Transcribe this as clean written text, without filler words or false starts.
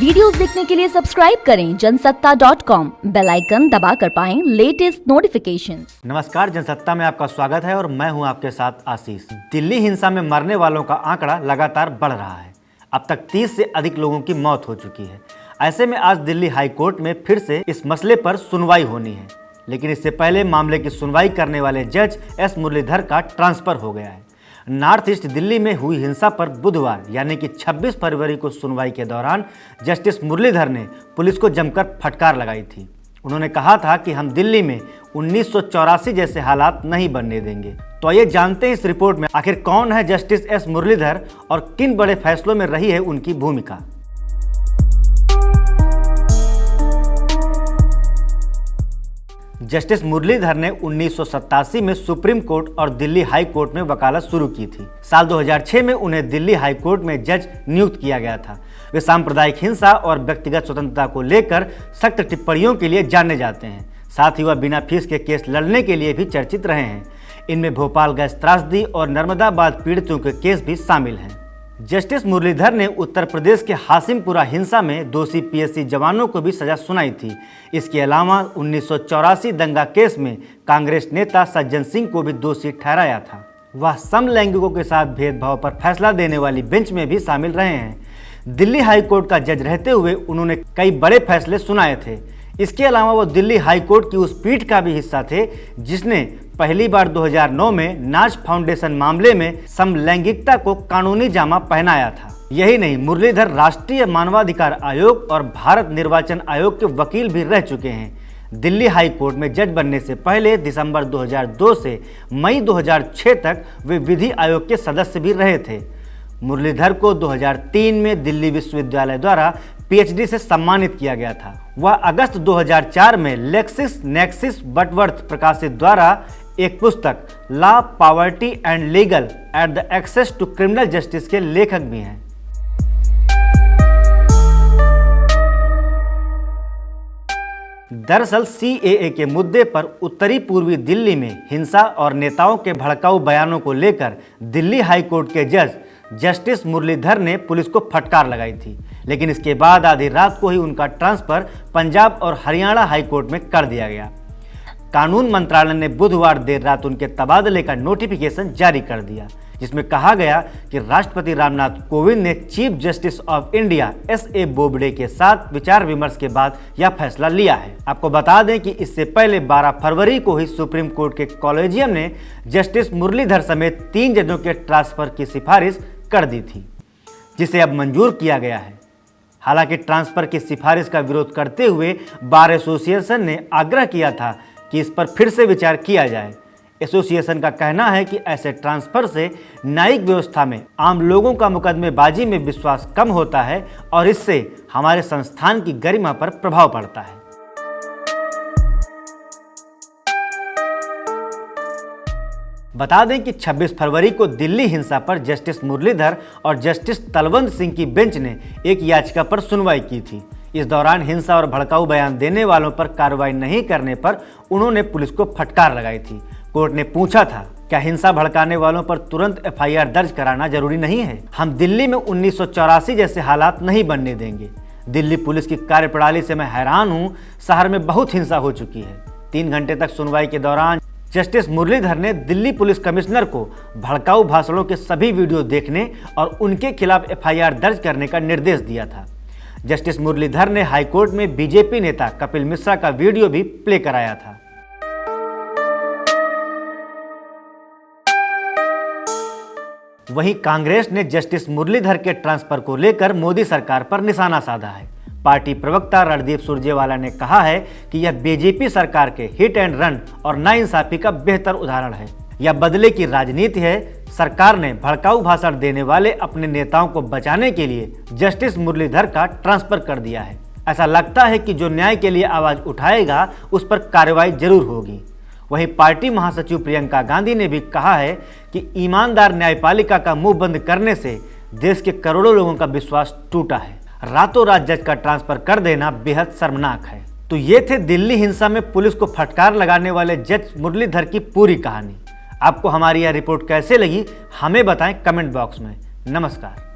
Videos देखने के लिए सब्सक्राइब करें जनसत्ता.com, बेल आइकन दबाकर पाएं लेटेस्ट नोटिफिकेशंस। नमस्कार, जनसत्ता में आपका स्वागत है और मैं हूं आपके साथ आशीष। दिल्ली हिंसा में मरने वालों का आंकड़ा लगातार बढ़ रहा है। अब तक 30 से अधिक लोगों की मौत हो चुकी है। ऐसे में आज दिल्ली हाई कोर्ट में फिर से इस मसले पर सुनवाई होनी है, लेकिन इससे पहले मामले की सुनवाई करने वाले जज एस मुरलीधर का ट्रांसफर हो गया है। नॉर्थ ईस्ट दिल्ली में हुई हिंसा पर बुधवार यानी कि 26 फरवरी को सुनवाई के दौरान जस्टिस मुरलीधर ने पुलिस को जमकर फटकार लगाई थी। उन्होंने कहा था कि हम दिल्ली में 1984 जैसे हालात नहीं बनने देंगे। तो आइए जानते हैं इस रिपोर्ट में आखिर कौन है जस्टिस एस मुरलीधर और किन बड़े फैसलों में रही है उनकी भूमिका। जस्टिस मुरलीधर ने 1987 में सुप्रीम कोर्ट और दिल्ली हाई कोर्ट में वकालत शुरू की थी। साल 2006 में उन्हें दिल्ली हाई कोर्ट में जज नियुक्त किया गया था। वे सांप्रदायिक हिंसा और व्यक्तिगत स्वतंत्रता को लेकर सख्त टिप्पणियों के लिए जाने जाते हैं। साथ ही वह बिना फीस के केस लड़ने के लिए भी चर्चित रहे हैं। इनमें भोपाल गैस त्रासदी और नर्मदाबाद पीड़ितों के केस भी शामिल हैं। जस्टिस मुरलीधर ने उत्तर प्रदेश के हाशिमपुरा हिंसा में दोषी पीएससी जवानों को भी सजा सुनाई थी। इसके अलावा 1984 दंगा केस में कांग्रेस नेता सज्जन सिंह को भी दोषी ठहराया था। वह समलैंगिकों के साथ भेदभाव पर फैसला देने वाली बेंच में भी शामिल रहे हैं। दिल्ली हाई कोर्ट का जज रहते हुए उन्होंने कई बड़े फैसले सुनाए थे। इसके अलावा वो दिल्ली हाई कोर्ट की उस पीठ का भी हिस्सा थे जिसने पहली बार 2009 में नाज फाउंडेशन मामले में समलैंगिकता को कानूनी जामा पहनाया था। यही नहीं, मुरलीधर राष्ट्रीय मानवाधिकार आयोग और भारत निर्वाचन आयोग के वकील भी रह चुके हैं। दिल्ली हाई कोर्ट में जज बनने से पहले दिसंबर 2002 से मई 2006 तक वे विधि आयोग के सदस्य भी रहे थे। मुरलीधर को 2003 में दिल्ली विश्वविद्यालय द्वारा पीएचडी से सम्मानित किया गया था। वह अगस्त 2004 में लेक्सिस नेक्सिस बटवर्थ प्रकाशित द्वारा एक पुस्तक law, poverty and legal at the access to criminal justice के लेखक भी हैं। दरअसल सीएए के मुद्दे पर उत्तरी पूर्वी दिल्ली में हिंसा और नेताओं के भड़काऊ बयानों को लेकर दिल्ली हाई कोर्ट के जज जस्टिस मुरलीधर ने पुलिस को फटकार लगाई थी, लेकिन इसके बाद आधी रात को ही उनका ट्रांसफर पंजाब और हरियाणा हाई कोर्ट में कर दिया गया। कानून मंत्रालय ने बुधवार देर रात उनके तबादले का नोटिफिकेशन जारी कर दिया, जिसमें कहा गया कि राष्ट्रपति रामनाथ कोविंद ने chief justice of India SA Bobde के साथ विचार विमर्श के बाद यह फैसला लिया है। आपको बता दें कि इससे पहले 12 फरवरी को ही सुप्रीम कोर्ट के कॉलेजियम ने जस्टिस मुरलीधर समेत 3 जजों के ट्रांसफर की सिफारिश कर दी थी, जिसे अब मंजूर किया गया है। हालांकि ट्रांसफर की सिफारिश का विरोध करते हुए बार एसोसिएशन ने आग्रह किया था कि इस पर फिर से विचार किया जाए। एसोसिएशन का कहना है कि ऐसे ट्रांसफर से न्यायिक व्यवस्था में आम लोगों का मुकदमेबाजी में विश्वास कम होता है और इससे हमारे संस्थान की गरिमा पर प्रभाव पड़ता है। बता दें कि 26 फरवरी को दिल्ली हिंसा पर जस्टिस मुरलीधर और जस्टिस तलवंत सिंह की बेंच ने एक याचिका पर सुनवाई की थी। इस दौरान हिंसा और भड़काऊ बयान देने वालों पर कार्रवाई नहीं करने पर उन्होंने पुलिस को फटकार लगाई थी। कोर्ट ने पूछा था, क्या हिंसा भड़काने वालों पर तुरंत एफआईआर दर्ज कराना जरूरी नहीं है? हम दिल्ली में 1984 जैसे हालात नहीं बनने देंगे। दिल्ली पुलिस की कार्यप्रणाली से मैं हैरान हूँ। शहर में बहुत हिंसा हो चुकी है। 3 घंटे तक सुनवाई के दौरान जस्टिस मुरलीधर ने दिल्ली पुलिस कमिश्नर को भड़काऊ भाषणों के सभी वीडियो देखने और उनके खिलाफ एफआईआर दर्ज करने का निर्देश दिया था। जस्टिस मुरलीधर ने हाईकोर्ट में बीजेपी नेता कपिल मिश्रा का वीडियो भी प्ले कराया था। वहीं कांग्रेस ने जस्टिस मुरलीधर के ट्रांसफर को लेकर मोदी सरकार पर निशाना साधा है। पार्टी प्रवक्ता रणदीप सुरजेवाला ने कहा है कि यह बीजेपी सरकार के हिट एंड रन और नाइंसाफी का बेहतर उदाहरण है। यह बदले की राजनीति है। सरकार ने भड़काऊ भाषण देने वाले अपने नेताओं को बचाने के लिए जस्टिस मुरलीधर का ट्रांसफर कर दिया है। ऐसा लगता है कि जो न्याय के लिए आवाज उठाएगा उस पर कार्रवाई जरूर होगी। वहीं पार्टी महासचिव प्रियंका गांधी ने भी कहा है कि ईमानदार न्यायपालिका का मुंह बंद करने से देश के करोड़ों लोगों का विश्वास टूटा है। रातों रात जज का ट्रांसफर कर देना बेहद शर्मनाक है। तो ये थे दिल्ली हिंसा में पुलिस को फटकार लगाने वाले जज मुरलीधर की पूरी कहानी। आपको हमारी यह रिपोर्ट कैसे लगी हमें बताएं कमेंट बॉक्स में। नमस्कार।